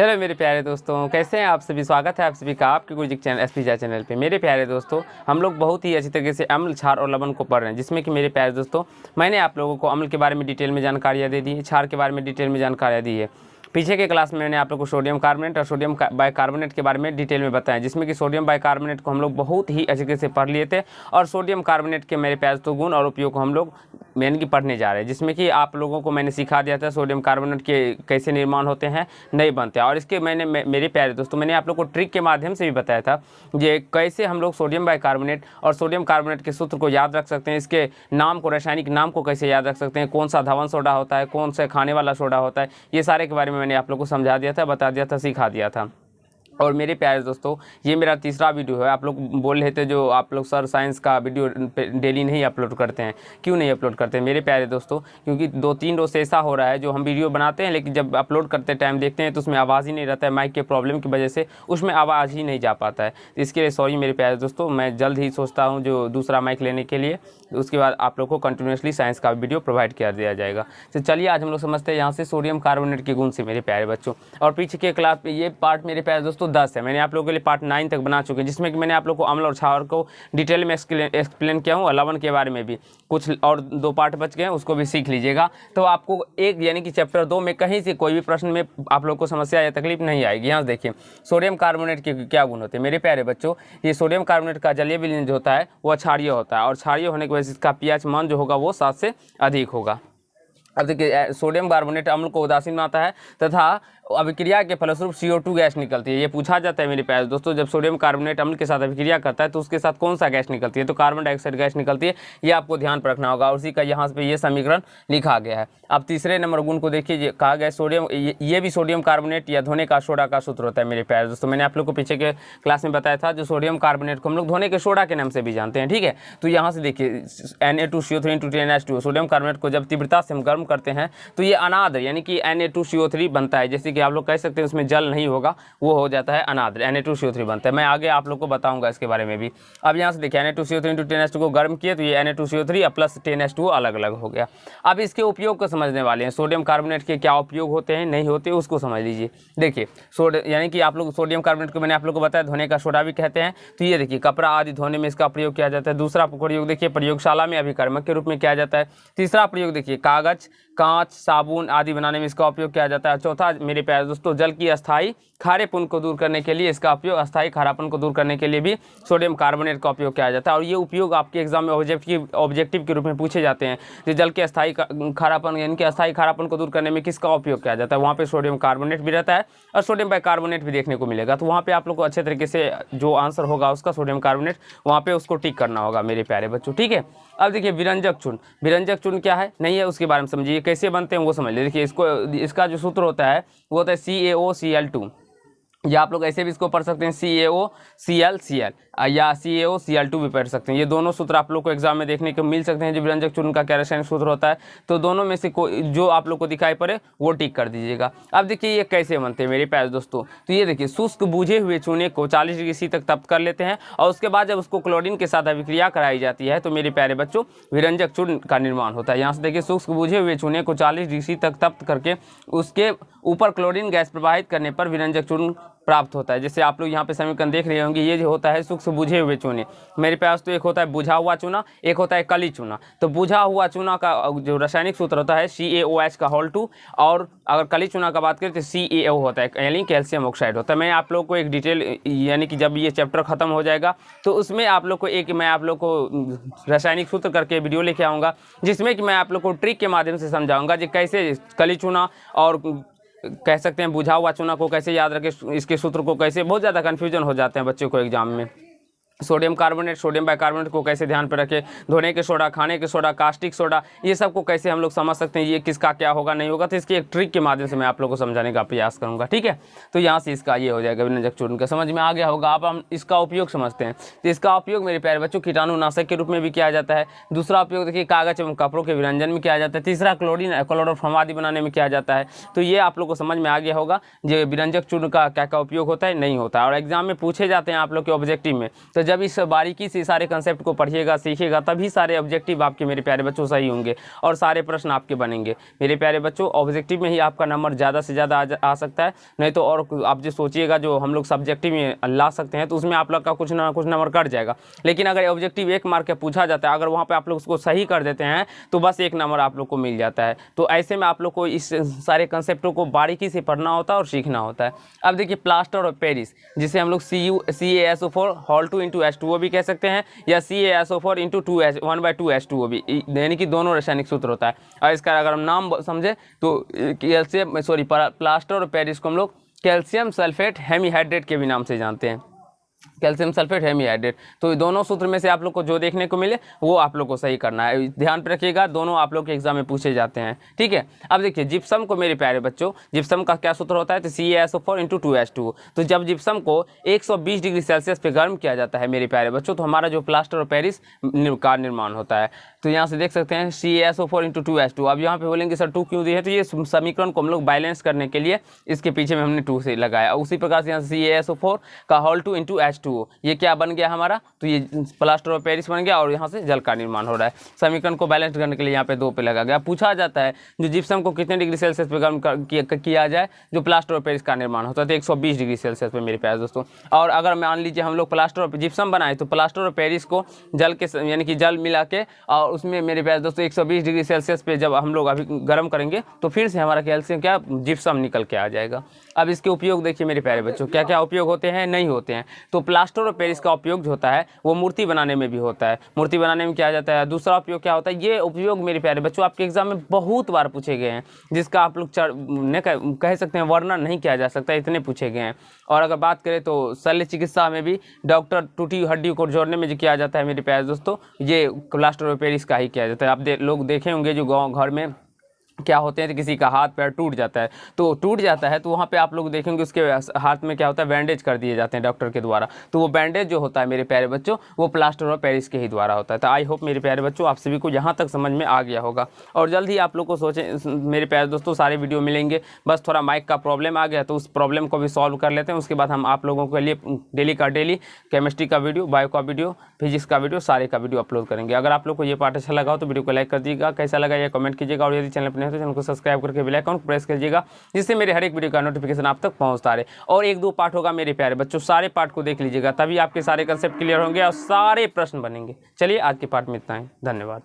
Hello मेरे प्यारे दोस्तों, कैसे हैं आप सभी। स्वागत है आप सभी का आपके गुरुजी चैनल एसपी चैनल पे। मेरे प्यारे दोस्तों, हम लोग बहुत ही अच्छी तरीके से अम्ल, क्षार और लवण को पढ़ रहे हैं, जिसमें कि मेरे प्यारे दोस्तों मैंने आप लोगों को अम्ल के बारे में डिटेल में जानकारियाँ दे दी है, क्षार के बारे में डिटेल में जानकारियाँ दी है। पीछे के क्लास में मैंने आप लोग को सोडियम कार्बोनेट और सोडियम बाइकार्बोनेट के बारे में डिटेल में बताया, जिसमें कि सोडियम बाइकार्बोनेट को हम लोग बहुत ही अच्छे से पढ़ लिए थे और सोडियम कार्बोनेट के मेरे प्यारे दोस्तों गुण और उपयोग को हम लोग मेन की पढ़ने जा रहे हैं, जिसमें कि आप लोगों को मैंने सिखा दिया था सोडियम कार्बोनेट के कैसे निर्माण होते हैं, नहीं बनते हैं। और इसके मेरे प्यारे दोस्तों मैंने आप लोग को ट्रिक के माध्यम से भी बताया था ये कैसे हम लोग सोडियम बाइकार्बोनेट और सोडियम कार्बोनेट के सूत्र को याद रख सकते हैं, इसके नाम को, रासायनिक नाम को कैसे याद रख सकते हैं, कौन सा धवन सोडा होता है, कौन सा खाने वाला सोडा होता है, ये सारे के बारे में मैंने आप लोग को समझा दिया था, बता दिया था, सिखा दिया था। और मेरे प्यारे दोस्तों ये मेरा तीसरा वीडियो है। आप लोग बोल रहे थे जो आप लोग सर साइंस का वीडियो डेली नहीं अपलोड करते हैं, क्यों नहीं अपलोड करते हैं मेरे प्यारे दोस्तों? क्योंकि 2-3 रोज से ऐसा हो रहा है जो हम वीडियो बनाते हैं लेकिन जब अपलोड करते टाइम देखते हैं तो उसमें आवाज़ ही नहीं रहता है, माइक के प्रॉब्लम की वजह से उसमें आवाज़ ही नहीं जा पाता है। इसके लिए सॉरी मेरे प्यारे दोस्तों, मैं जल्द ही सोचता हूँ जो दूसरा माइक लेने के लिए, उसके बाद आप लोग को कंटिन्यूसली साइंस का वीडियो प्रोवाइड कर दिया जाएगा। तो चलिए आज हम लोग समझते हैं यहाँ से सोडियम कार्बोनेट के गुण से मेरे प्यारे बच्चों। और पीछे के क्लास में ये पार्ट मेरे प्यारे दोस्तों 10 है, मैंने आप लोगों के लिए पार्ट 9 तक बना चुके हैं, जिसमें कि मैंने आप लोग को अम्ल और क्षार को डिटेल में एक्सप्लेन किया हूँ, लवण के बारे में भी कुछ, और 2 पार्ट बच गए हैं, उसको भी सीख लीजिएगा। तो आपको एक यानी कि चैप्टर 2 में कहीं से कोई भी प्रश्न में आप लोग को समस्या या तकलीफ नहीं आएगी। यहाँ देखिए सोडियम कार्बोनेट के क्या गुण होते हैं मेरे प्यारे बच्चों। ये सोडियम कार्बोनेट का जलीय विलयन जो होता है वो क्षारीय होता है, और क्षारीय होने की वजह से इसका पीएच मान जो होगा वो 7 से अधिक होगा। अब देखिए सोडियम कार्बोनेट अम्ल को उदासीन बनाता है तथा अभिक्रिया के फलस्वरूप CO2 गैस निकलती है। ये पूछा जाता है मेरे प्यारे दोस्तों, जब सोडियम कार्बोनेट अम्ल के साथ अभिक्रिया करता है तो उसके साथ कौन सा गैस निकलती है, तो कार्बन डाइऑक्साइड गैस निकलती है। ये आपको ध्यान पर रखना होगा, उसी का यहाँ पे ये समीकरण लिखा गया है। अब तीसरे नंबर गुण को देखिए, कहा गया सोडियम, ये भी सोडियम कार्बोनेट या धोने का सोडा का सूत्र होता है मेरे प्यारे दोस्तों। मैंने आप लोग को पीछे के क्लास में बताया था जो सोडियम कार्बोनेट को हम लोग धोने के सोडा के नाम से भी जानते हैं, ठीक है। तो यहाँ से देखिए Na2CO3 × 10H2, सोडियम कार्बोनेट को जब तीव्रता से हम गर्म करते हैं तो ये अनाद्र यानी कि Na2CO3 बनता है। जैसे कि आप लोग कह सकते हैं उसमें जल नहीं होगा, वो हो जाता है अनाद्र, Na2CO3 बनता है। मैं आगे आप लोग को बताऊंगा इसके बारे में भी। अब यहाँ से देखिए Na2CO3 × 10H2 को गर्म किए तो ये Na2CO3 प्लस 10H2 अलग अलग हो गया। अब इसके उपयोग को समझने वाले हैं, सोडियम कार्बोनेट के क्या उपयोग होते हैं, नहीं होते, उसको समझ लीजिए। देखिए यानी कि आप लोग सोडियम कार्बोनेट को मैंने आप लोग को बताया धोने का सोडा भी कहते हैं। तो ये देखिए कपड़ा आदि धोने में इसका प्रयोग किया जाता है। दूसरा प्रयोग देखिए प्रयोगशाला में अभिकर्मक के रूप में किया जाता है। तीसरा प्रयोग देखिए कागज, कांच, साबुन आदि बनाने में इसका उपयोग किया जाता है। चौथा मेरे प्यारे दोस्तों जल की अस्थायी खारेपन को दूर करने के लिए इसका उपयोग, अस्थायी खारापन को दूर करने के लिए भी सोडियम कार्बोनेट का उपयोग किया जाता है। और ये उपयोग आपके एग्जाम में ऑब्जेक्टिव के रूप में पूछे जाते हैं, जो जल के अस्थायी खारापन यानी कि अस्थायी खारापन को दूर करने में किसका उपयोग किया जाता है, वहाँ पे सोडियम कार्बोनेट भी रहता है और सोडियम बाइकार्बोनेट भी देखने को मिलेगा। तो वहाँ पे आप लोग को अच्छे तरीके से जो आंसर होगा उसका सोडियम कार्बोनेट, वहाँ पे उसको टिक करना होगा मेरे प्यारे बच्चों, ठीक है। अब देखिए विरंजक चूर्ण, विरंजक चूर्ण क्या है नहीं है उसके बारे में समझिए, कैसे बनते हैं वो समझ लीजिए। देखिए इसका जो सूत्र होता है वो होता है CaOCl2, या आप लोग ऐसे भी इसको पढ़ सकते हैं CaOClCl या CaOCl2 भी पढ़ सकते हैं। ये दोनों सूत्र आप लोग को एग्जाम में देखने को मिल सकते हैं। जो विरंजक चूर्ण का क्या रासायनिक सूत्र होता है, तो दोनों में से कोई जो आप लोग को दिखाई पड़े वो टिक कर दीजिएगा। अब देखिए ये कैसे बनते हैं मेरे प्यारे दोस्तों। तो ये देखिए शुष्क बूझे हुए चूने को 40 डिग्री C तक तप्त कर लेते हैं और उसके बाद जब उसको क्लोरीन के साथ अभिक्रिया कराई जाती है तो मेरे प्यारे बच्चों विरंजक चूर्ण का निर्माण होता है। यहाँ से देखिए शुष्क बूझे हुए चूने को 40 डिग्री C तक तप्त करके उसके ऊपर क्लोरीन गैस प्रवाहित करने पर विरंजक चूर्ण प्राप्त होता है। जैसे आप लोग यहाँ पे समीकरण देख रहे होंगे, ये जो होता है सूक्ष्म बुझे हुए चूने मेरे पास, तो एक होता है बुझा हुआ चूना, एक होता है कली चूना। तो बुझा हुआ चूना का जो रासायनिक सूत्र होता है CaOH2, और अगर कली चूना का बात करें तो CaO होता है, यानी कैल्शियम ऑक्साइड होता है। मैं आप लोग को एक डिटेल यानी कि जब ये चैप्टर खत्म हो जाएगा तो उसमें आप लोग को मैं आप लोग को रासायनिक सूत्र करके वीडियो लेके आऊँगा, जिसमें कि मैं आप लोग को ट्रिक के माध्यम से समझाऊंगा कि कैसे कली चूना और कह सकते हैं बुझा हुआ चूना को कैसे याद रखें, इसके सूत्र को कैसे, बहुत ज़्यादा कन्फ्यूजन हो जाते हैं बच्चों को एग्जाम में। सोडियम कार्बोनेट, सोडियम बाइकार्बोनेट को कैसे ध्यान पर रखें, धोने के सोडा, खाने के सोडा, कास्टिक सोडा, ये सब को कैसे हम लोग समझ सकते हैं, ये किसका क्या होगा नहीं होगा। तो इसकी एक ट्रिक के माध्यम से मैं आप लोगों को समझाने का प्रयास करूंगा, ठीक है। तो यहाँ से इसका ये हो जाएगा विरंजक चूर्ण का, समझ में आ गया होगा। अब हम इसका उपयोग समझते हैं। तो इसका उपयोग मेरे प्यारे बच्चों कीटाणुनाशक के रूप में भी किया जाता है। दूसरा उपयोग देखिए कागज एवं कपड़ों के विरंजन में किया जाता है। तीसरा क्लोरोफॉर्म आदि बनाने में किया जाता है। तो ये आप लोग को समझ में आ गया होगा जो विरंजक चूर्ण का क्या क्या उपयोग होता है नहीं होता है, और एग्जाम में पूछे जाते हैं आप लोग के ऑब्जेक्टिव में। तो जब इस बारीकी से सारे कंसेप्ट को पढ़िएगा, सीखिएगा, तभी सारे ऑब्जेक्टिव आपके मेरे प्यारे बच्चों सही होंगे और सारे प्रश्न आपके बनेंगे। मेरे प्यारे बच्चों, ऑब्जेक्टिव में ही आपका नंबर ज़्यादा से ज़्यादा आ सकता है, नहीं तो और आप जो सोचिएगा जो हम लोग सब्जेक्टिव में ला सकते हैं तो उसमें आप लोग का कुछ ना कुछ नंबर कट जाएगा। लेकिन अगर ऑब्जेक्टिव 1 मार्क का पूछा जाता है, अगर वहाँ पे आप लोग उसको सही कर देते हैं तो बस 1 नंबर आप लोग को मिल जाता है। तो ऐसे में आप लोग को इस सारे कंसेप्टों को बारीकी से पढ़ना होता है और सीखना होता है। अब देखिए प्लास्टर ऑफ पेरिस, जिसे हम लोग CaSO4 होल 2 इंटू H2O भी कह सकते हैं, या CaSO4 इंटू 1/2 H2O भी, यानी कि दोनों रासायनिक सूत्र होता है। और इसका अगर हम नाम समझे तो कैल्शियम प्लास्टर ऑफ पेरिस को हम लोग कैल्शियम सल्फेट हेमीहाइड्रेट के भी नाम से जानते हैं, कैल्शियम सल्फेट हेमीहाइड्रेट। तो दोनों सूत्र में से आप लोग को जो देखने को मिले वो आप लोग को सही करना है। ध्यान पे रखिएगा, दोनों आप लोग के एग्जाम में पूछे जाते हैं, ठीक है। अब देखिए जिप्सम को मेरे प्यारे बच्चों, जिप्सम का क्या सूत्र होता है, तो CaSO4 इंटू 2H2O। तो जब जिप्सम को 120 डिग्री सेल्सियस पे गर्म किया जाता है मेरे प्यारे बच्चों, तो हमारा जो प्लास्टर ऑफ पेरिस का निर्माण होता है। तो यहाँ से देख सकते हैं CaSO4 इंटू 2H2। अब यहाँ पे बोलेंगे सर 2 क्यों दिए है, तो ये समीकरण को हम लोग बैलेंस करने के लिए इसके पीछे में हमने 2 से लगाया। उसी प्रकार से यहाँ CaSO4 का होल 2 इंटू H2O, ये क्या बन गया हमारा, तो ये प्लास्टर ऑफ पेरिस बन गया और यहाँ से जल का निर्माण हो रहा है। समीकरण को बैलेंस करने के लिए यहाँ पे 2 पे लगा गया। पूछा जाता है जो जिप्सम को कितने डिग्री सेल्सियस पे गर्म किया जाए जो प्लास्टर ऑफ पेरिस का निर्माण होता है, तो 120 डिग्री सेल्सियस पे मेरे प्यारे दोस्तों। और अगर मान लीजिए हम लोग प्लास्टर ऑफ जिप्सम बनाए तो प्लास्टर ऑफ पेरिस को जल के यानी कि जल मिला के और उसमें मेरे प्यारे दोस्तों 120 डिग्री सेल्सियस पे जब हम लोग अभी गर्म करेंगे तो फिर से हमारा कैल्शियम क्या जिप्सम निकल के आ जाएगा। अब इसके उपयोग देखिए मेरे प्यारे बच्चों, क्या क्या उपयोग होते हैं, नहीं होते हैं। तो प्लास्टर ऑफ पेरिस का उपयोग जो होता है वो मूर्ति बनाने में भी होता है, मूर्ति बनाने में किया जाता है। दूसरा उपयोग क्या होता है, ये उपयोग मेरे प्यारे बच्चों आपके एग्जाम में बहुत बार पूछे गए हैं, जिसका आप लोग कह सकते हैं वर्णन नहीं किया जा सकता, इतने पूछे गए हैं। और अगर बात करें तो शल्य चिकित्सा में भी डॉक्टर टूटी हड्डी को जोड़ने में जो किया जाता है मेरे प्यारे दोस्तों, ये प्लास्टर ऑफ पेरिस का ही किया जाता है। आप लोग देखे होंगे जो गाँव घर में क्या होते हैं, तो किसी का हाथ पैर टूट जाता है, तो टूट जाता है तो वहाँ पे आप लोग देखेंगे उसके हाथ में क्या होता है, बैंडेज कर दिए जाते हैं डॉक्टर के द्वारा। तो वो बैंडेज जो होता है मेरे प्यारे बच्चों वो प्लास्टर ऑफ पेरिस के ही द्वारा होता है। तो आई होप मेरे प्यारे बच्चों आप सभी को यहाँ तक समझ में आ गया होगा। और जल्द ही आप लोग को सोचें मेरे प्यारे दोस्तों सारे वीडियो मिलेंगे, बस थोड़ा माइक का प्रॉब्लम आ गया तो उस प्रॉब्लम को भी सॉल्व कर लेते हैं। उसके बाद हम आप लोगों के लिए डेली का डेली केमिस्ट्री का वीडियो, बायो का वीडियो, फिजिक्स का वीडियो, सारे का वीडियो अपलोड करेंगे। अगर आप लोग को ये पार्ट अच्छा लगा हो तो वीडियो को लाइक कर दीजिएगा, कैसा लगा ये कमेंट कीजिएगा, और यदि चैनल पर नहीं हो तो चैनल को सब्सक्राइब करके बेल आइकन प्रेस कीजिएगा, जिससे मेरे हर एक वीडियो का नोटिफिकेशन आप तक पहुंचता रहे। और 1-2 पार्ट होगा मेरे प्यारे बच्चों, सारे पार्ट को देख लीजिएगा, तभी आपके सारे कंसेप्ट क्लियर होंगे और सारे प्रश्न बनेंगे। चलिए आज के पार्ट में इतना ही, धन्यवाद।